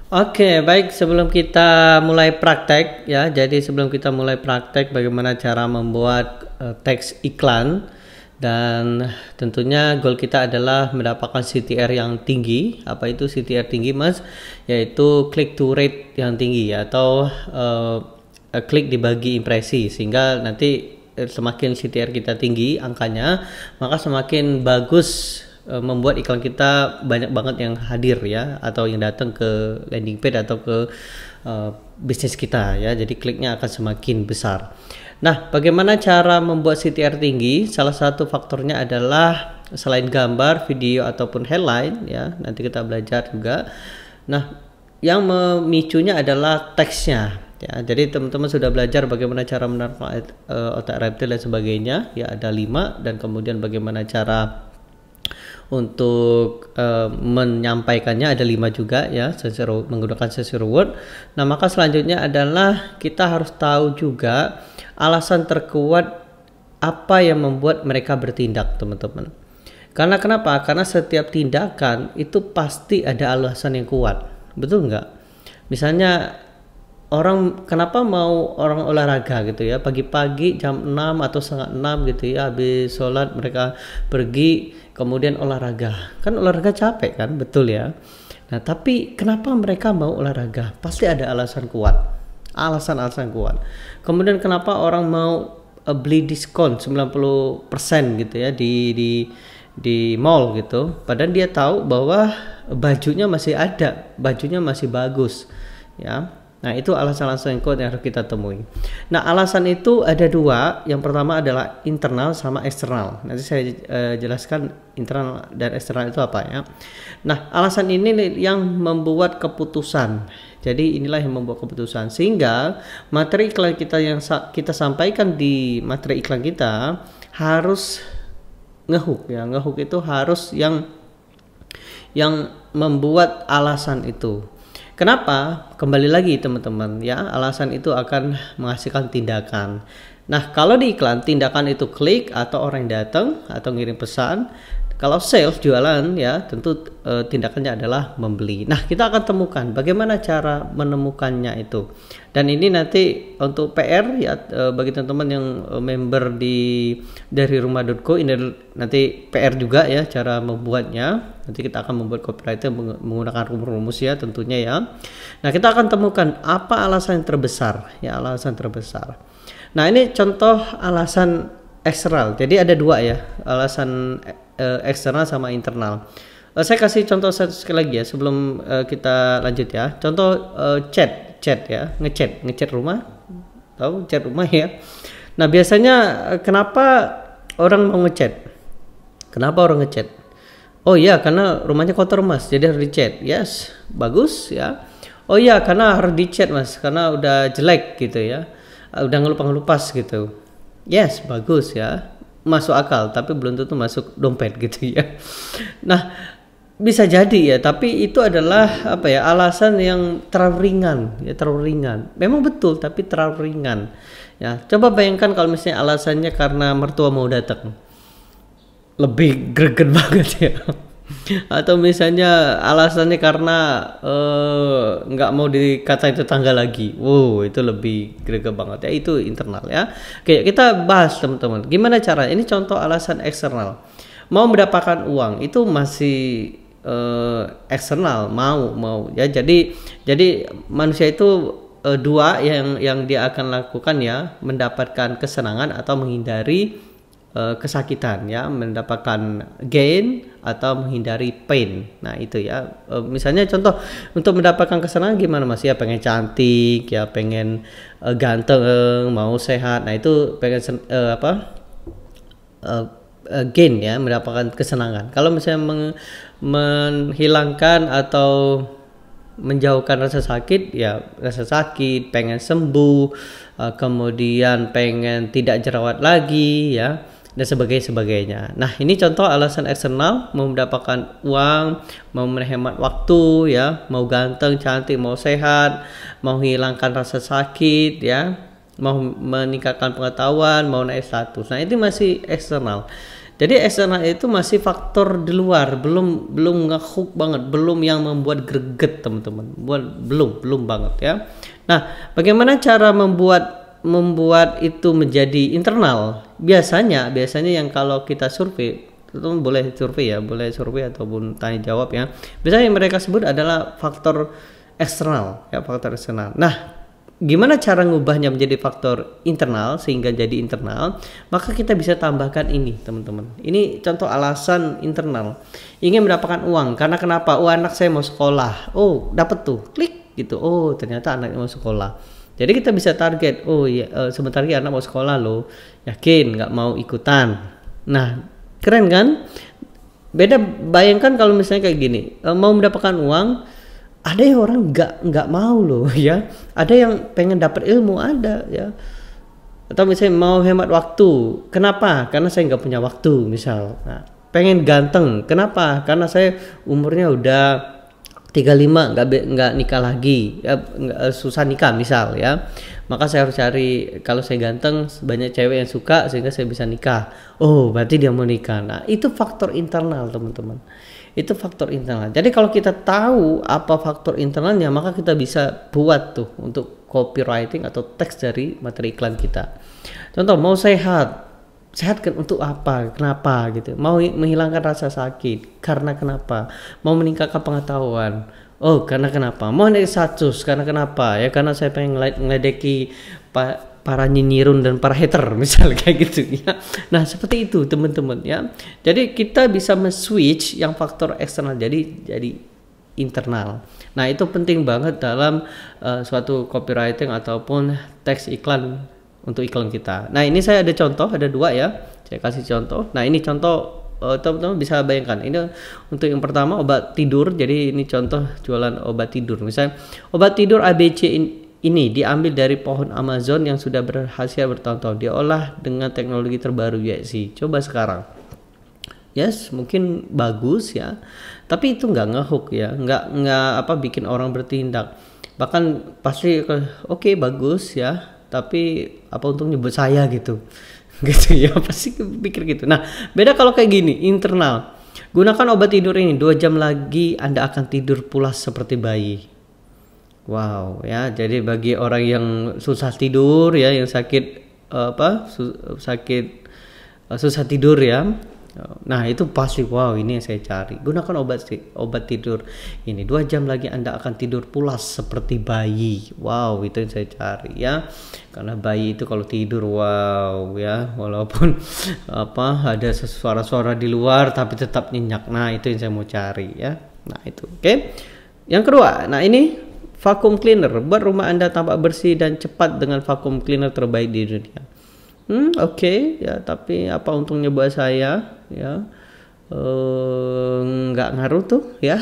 Oke, baik sebelum kita mulai praktek ya. Jadi sebelum kita mulai praktek bagaimana cara membuat teks iklan, dan tentunya goal kita adalah mendapatkan CTR yang tinggi. Apa itu CTR tinggi, Mas? Yaitu click to rate yang tinggi ya, atau klik dibagi impresi, sehingga nanti semakin CTR kita tinggi angkanya, maka semakin bagus membuat iklan kita banyak banget yang hadir ya, atau yang datang ke landing page atau ke bisnis kita ya. Jadi kliknya akan semakin besar. Nah, bagaimana cara membuat CTR tinggi? Salah satu faktornya adalah selain gambar, video ataupun headline ya. Nanti kita belajar juga. Nah, yang memicunya adalah teksnya. Ya, jadi teman-teman sudah belajar bagaimana cara menarik otak reptil dan sebagainya. Ya, ada 5, dan kemudian bagaimana cara untuk menyampaikannya ada 5 juga ya, menggunakan sesi reward. Nah, maka selanjutnya adalah kita harus tahu juga alasan terkuat apa yang membuat mereka bertindak, teman-teman. Karena kenapa? Karena setiap tindakan itu pasti ada alasan yang kuat, betul nggak? Misalnya kenapa mau orang olahraga gitu ya, pagi-pagi jam 6 atau setengah 6 gitu ya, habis sholat mereka pergi kemudian olahraga. Kan olahraga capek kan, betul ya. Nah, tapi kenapa mereka mau olahraga? Pasti ada alasan kuat, alasan-alasan kuat. Kemudian kenapa orang mau beli diskon 90% gitu ya di mall gitu, padahal dia tahu bahwa bajunya masih ada, bajunya masih bagus ya. Nah, itu alasan-alasan yang kuat yang harus kita temui. Nah, alasan itu ada 2. Yang pertama adalah internal sama eksternal. Nanti saya jelaskan internal dan eksternal itu apa ya. Nah, alasan ini yang membuat keputusan. Jadi inilah yang membuat keputusan, sehingga materi iklan kita yang kita sampaikan di materi iklan kita harus ngehook ya. Ngehook itu harus yang membuat alasan itu. Kenapa? Kembali lagi teman-teman ya, alasan itu akan menghasilkan tindakan. Nah, kalau di iklan tindakan itu klik atau orang datang atau ngirim pesan. Kalau sales, jualan ya, tentu tindakannya adalah membeli. Nah, kita akan temukan bagaimana cara menemukannya itu. Dan ini nanti untuk PR ya, bagi teman-teman yang member dari rumah.co, ini nanti PR juga ya cara membuatnya. Nanti kita akan membuat copywriter menggunakan rumus-rumus ya tentunya ya. Nah, kita akan temukan apa alasan yang terbesar ya, alasan terbesar. Nah, ini contoh alasan eksternal. Jadi ada 2 ya, alasan eksternal sama internal. Saya kasih contoh sekali lagi ya sebelum kita lanjut ya. Contoh chat ya, ngechat rumah. Tahu chat rumah ya. Nah, biasanya kenapa orang mau ngechat? Kenapa orang ngechat? Oh iya, karena rumahnya kotor Mas, jadi harus dichat. Yes, bagus ya. Oh iya, karena harus dichat Mas, karena udah jelek gitu ya. Udah ngelupas gitu. Yes, bagus ya. Masuk akal, tapi belum tentu masuk dompet gitu ya. Nah, bisa jadi ya, tapi itu adalah apa ya, alasan yang terlalu ringan ya, terlalu ringan. Memang betul, tapi terlalu ringan ya. Coba bayangkan kalau misalnya alasannya karena mertua mau datang, lebih greget banget ya. Atau misalnya alasannya karena nggak mau dikatain tetangga lagi, wow itu lebih greget banget ya. Itu internal ya. Oke, kita bahas teman-teman gimana cara. Ini contoh alasan eksternal. Mau mendapatkan uang itu masih eksternal, mau ya. Jadi manusia itu 2 yang dia akan lakukan ya, mendapatkan kesenangan atau menghindari kesakitan ya, mendapatkan gain atau menghindari pain. Nah, itu ya. Misalnya contoh untuk mendapatkan kesenangan gimana Mas ya, pengen cantik ya, pengen ganteng, mau sehat. Nah, itu pengen gain ya, mendapatkan kesenangan. Kalau misalnya menghilangkan atau menjauhkan rasa sakit ya, rasa sakit, pengen sembuh, kemudian pengen tidak jerawat lagi ya, dan sebagainya. Nah, ini contoh alasan eksternal, mau mendapatkan uang, mau menghemat waktu ya, mau ganteng, cantik, mau sehat, mau hilangkan rasa sakit ya, mau meningkatkan pengetahuan, mau naik status. Nah, itu masih eksternal. Jadi eksternal itu masih faktor di luar, belum ngehook banget, belum yang membuat greget teman-teman, belum banget ya. Nah, bagaimana cara membuat itu menjadi internal? Biasanya yang kalau kita survei, itu boleh survei ataupun tanya jawab ya. Biasanya yang mereka sebut adalah faktor eksternal ya, faktor eksternal. Nah, gimana cara ngubahnya menjadi faktor internal sehingga jadi internal? Maka kita bisa tambahkan ini teman-teman. Ini contoh alasan internal. Ingin mendapatkan uang karena kenapa? Oh, anak saya mau sekolah. Oh, dapat tuh, klik gitu. Oh, ternyata anaknya mau sekolah. Jadi kita bisa target. Oh ya, sebentar lagi anak mau sekolah loh. Yakin nggak mau ikutan. Nah, keren kan? Beda, bayangkan kalau misalnya kayak gini, mau mendapatkan uang. Ada yang orang nggak mau loh ya, ada yang pengen dapat ilmu ada ya, atau misalnya mau hemat waktu, kenapa? Karena saya nggak punya waktu misal. Nah, pengen ganteng, kenapa? Karena saya umurnya udah 35, nggak nikah lagi ya, susah nikah misal ya, maka saya harus cari, kalau saya ganteng banyak cewek yang suka sehingga saya bisa nikah. Oh, berarti dia mau nikah. Nah, itu faktor internal teman-teman, itu faktor internal. Jadi kalau kita tahu apa faktor internalnya, maka kita bisa buat tuh untuk copywriting atau teks dari materi iklan kita. Contoh, mau sehat kan untuk apa, kenapa gitu. Mau menghilangkan rasa sakit, karena kenapa. Mau meningkatkan pengetahuan, oh karena kenapa. Mau naik status, karena kenapa ya, karena saya pengen ngeledeki para nyinyirun dan para hater misal kayak gitu ya. Nah, seperti itu teman-teman ya. Jadi kita bisa men-switch yang faktor eksternal jadi internal. Nah, itu penting banget dalam suatu copywriting ataupun teks iklan untuk iklan kita. Nah, ini saya ada contoh, ada 2 ya. Saya kasih contoh. Nah, ini contoh teman-teman bisa bayangkan. Ini untuk yang pertama obat tidur. Jadi ini contoh jualan obat tidur. Misalnya obat tidur ABC ini diambil dari pohon Amazon yang sudah berhasil bertahun-tahun, diolah dengan teknologi terbaru USC. Coba sekarang, yes, mungkin bagus ya, tapi itu nggak ngehook ya, nggak bikin orang bertindak. Bahkan pasti oke, bagus ya, tapi apa untungnya buat saya gitu, gitu ya, pasti pikir gitu. Nah, beda kalau kayak gini, internal. Gunakan obat tidur ini, 2 jam lagi Anda akan tidur pulas seperti bayi. Wow ya, jadi bagi orang yang susah tidur ya, yang sakit susah tidur ya, nah itu pasti wow, ini yang saya cari. Gunakan obat tidur ini, 2 jam lagi Anda akan tidur pulas seperti bayi. Wow, itu yang saya cari ya, karena bayi itu kalau tidur wow ya, walaupun ada suara-suara di luar tapi tetap nyenyak. Nah, itu yang saya mau cari ya. Nah, itu oke. Yang kedua, nah ini vacuum cleaner, buat rumah Anda tampak bersih dan cepat dengan vacuum cleaner terbaik di dunia. Oke, ya, tapi apa untungnya buat saya ya? Nggak ngaruh tuh ya.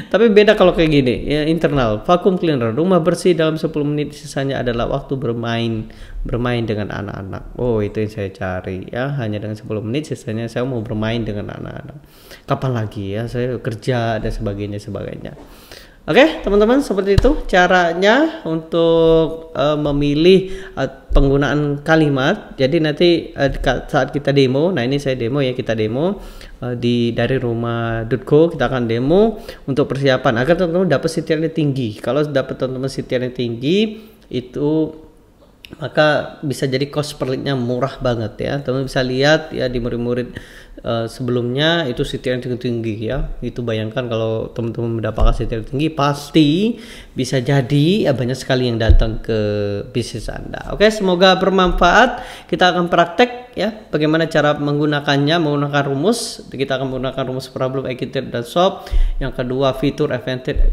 Tapi beda kalau kayak gini ya, internal vacuum cleaner, rumah bersih dalam 10 menit, sisanya adalah waktu bermain dengan anak-anak. Oh, itu yang saya cari ya, hanya dengan 10 menit, sisanya saya mau bermain dengan anak-anak. Kapan lagi ya, saya kerja dan sebagainya. Oke, teman-teman, seperti itu caranya untuk memilih penggunaan kalimat. Jadi nanti saat kita demo, nah ini saya demo ya, kita demo dari rumah.co, kita akan demo untuk persiapan agar teman-teman dapat CTR-nya tinggi. Kalau dapat teman-teman CTR-nya tinggi, itu maka bisa jadi cost per lead-nya murah banget ya. Teman-teman bisa lihat ya di murid-murid sebelumnya itu CTR yang tinggi ya. Itu bayangkan kalau teman-teman mendapatkan CTR tinggi, pasti bisa jadi ya banyak sekali yang datang ke bisnis Anda. Oke, semoga bermanfaat. Kita akan praktek ya bagaimana cara menggunakan rumus. Kita akan menggunakan rumus problem, equity, dan solve. Yang kedua, fitur, advantage,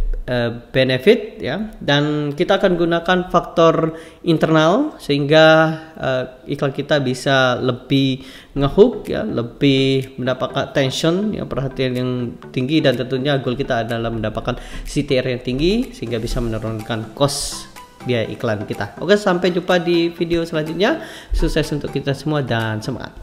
benefit ya. Dan kita akan gunakan faktor internal sehingga iklan kita bisa lebih ngehook ya, lebih mendapatkan attention ya, perhatian yang tinggi, dan tentunya goal kita adalah mendapatkan CTR yang tinggi sehingga bisa menurunkan cost biaya iklan kita. Oke, sampai jumpa di video selanjutnya. Sukses untuk kita semua dan semangat.